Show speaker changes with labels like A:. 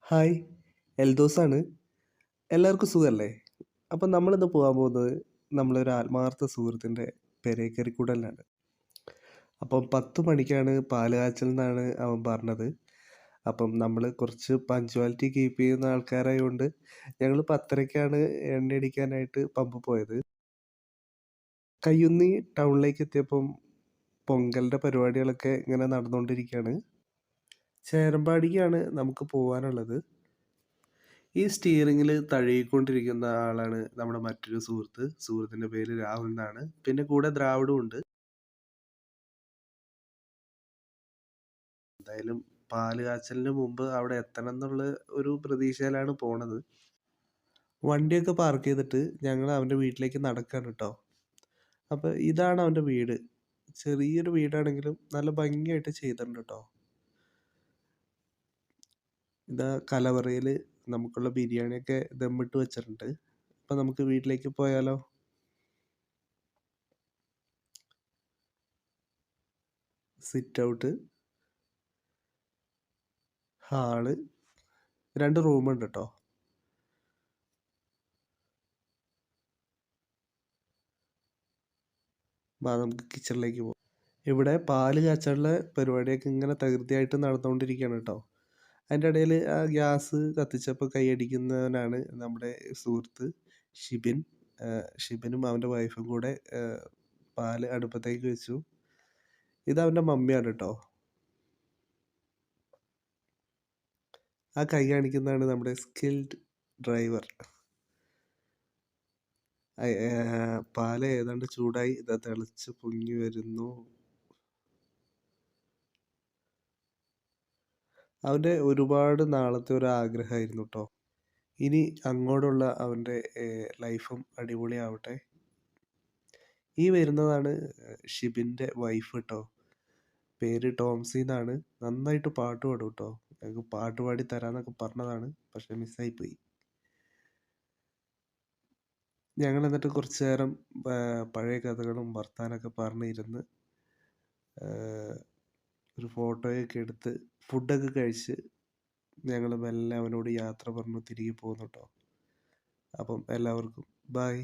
A: Hi, എൽദോസാണ്. എല്ലാവർക്കും സുഖല്ലേ? അപ്പം നമ്മളിന്ന് പോകാൻ പോകുന്നത് നമ്മളൊരു ആത്മാർത്ഥ സുഹൃത്തിൻ്റെ പെരേക്കറിക്കൂടലിലാണ്. അപ്പം 10 മണിക്കാണ് പാല് കാച്ചൽ എന്നാണ് അവൻ പറഞ്ഞത്. അപ്പം നമ്മൾ കുറച്ച് പങ്ക്ച്വാലിറ്റി കീപ്പ് ചെയ്യുന്ന ആൾക്കാരായതുകൊണ്ട് ഞങ്ങൾ 10:30ക്കാണ് എണ്ണയടിക്കാനായിട്ട് പമ്പ് പോയത്. കയ്യുന്നി ടൗണിലേക്ക് എത്തിയപ്പം പൊങ്കലിൻ്റെ പരിപാടികളൊക്കെ ഇങ്ങനെ നടന്നുകൊണ്ടിരിക്കുകയാണ്. ചേരമ്പാടിക്കാണ് നമുക്ക് പോകാനുള്ളത്. ഈ സ്റ്റിയറിങ്ങിൽ തഴുകിക്കൊണ്ടിരിക്കുന്ന ആളാണ് നമ്മുടെ മറ്റൊരു സുഹൃത്ത്. സുഹൃത്തിൻ്റെ പേര് രാഹുൽ എന്നാണ്. പിന്നെ കൂടെ ദ്രാവിഡും ഉണ്ട്. എന്തായാലും പാല് കാച്ചലിന് മുമ്പ് അവിടെ എത്തണം എന്നുള്ള ഒരു പ്രതീക്ഷയിലാണ് പോണത്. വണ്ടിയൊക്കെ പാർക്ക് ചെയ്തിട്ട് ഞങ്ങൾ അവൻ്റെ വീട്ടിലേക്ക് നടക്കുകയാണ് കേട്ടോ. അപ്പോൾ ഇതാണ് അവൻ്റെ വീട്. ചെറിയൊരു വീടാണെങ്കിലും നല്ല ഭംഗിയായിട്ട് ചെയ്തിട്ടുണ്ട് കേട്ടോ. ഇതാ കലവറയിൽ നമുക്കുള്ള ബിരിയാണിയൊക്കെ ദമ്മിട്ട് വെച്ചിട്ടുണ്ട്. അപ്പം നമുക്ക് വീട്ടിലേക്ക് പോയാലോ? സിറ്റ് ഔട്ട്, ഹാള്, 2 റൂമുണ്ട് കേട്ടോ. നമുക്ക് കിച്ചണിലേക്ക് പോകാം. ഇവിടെ പാല് കാച്ചാനുള്ള പരിപാടിയൊക്കെ ഇങ്ങനെ തകൃതിയായിട്ട് നടന്നുകൊണ്ടിരിക്കുകയാണ് കേട്ടോ. അതിൻ്റെ ഇടയിൽ ആ ഗ്യാസ് കത്തിച്ചപ്പോൾ കൈയടിക്കുന്നവനാണ് നമ്മുടെ സുഹൃത്ത് ഷിബിൻ. ഷിബിനും അവൻ്റെ വൈഫും കൂടെ പാല് അടുപ്പത്തേക്ക് വെച്ചു. ഇതവൻ്റെ മമ്മിയാണ് കേട്ടോ. ആ കൈ കാണിക്കുന്നതാണ് നമ്മുടെ സ്കിൽഡ് ഡ്രൈവർ. പാല് ഏതാണ്ട് ചൂടായി, ഇതാ തിളച്ച് പൊങ്ങി വരുന്നു. അവൻ്റെ ഒരുപാട് നാളത്തെ ഒരു ആഗ്രഹമായിരുന്നു കേട്ടോ. ഇനി അങ്ങോട്ടുള്ള അവൻ്റെ ലൈഫും അടിപൊളിയാവട്ടെ. ഈ വരുന്നതാണ് ഷിബിൻ്റെ വൈഫ് കേട്ടോ. പേര് ടോംസി എന്നാണ്. നന്നായിട്ട് പാട്ട് പാടും കേട്ടോ. ഞങ്ങൾക്ക് പാട്ട് പാടി തരാമെന്നൊക്കെ പറഞ്ഞതാണ്, പക്ഷെ മിസ്സായിപ്പോയി. ഞങ്ങൾ എന്നിട്ട് കുറച്ച് നേരം പഴയ കഥകളും വർത്താനമൊക്കെ പറഞ്ഞിരുന്ന് ഒരു ഫോട്ടോയൊക്കെ എടുത്ത് ഫുഡൊക്കെ കഴിച്ച് ഞങ്ങൾ മെല്ലെ അവനോട് യാത്ര പറഞ്ഞു തിരികെ പോകുന്നു കേട്ടോ. അപ്പം എല്ലാവർക്കും ബൈ.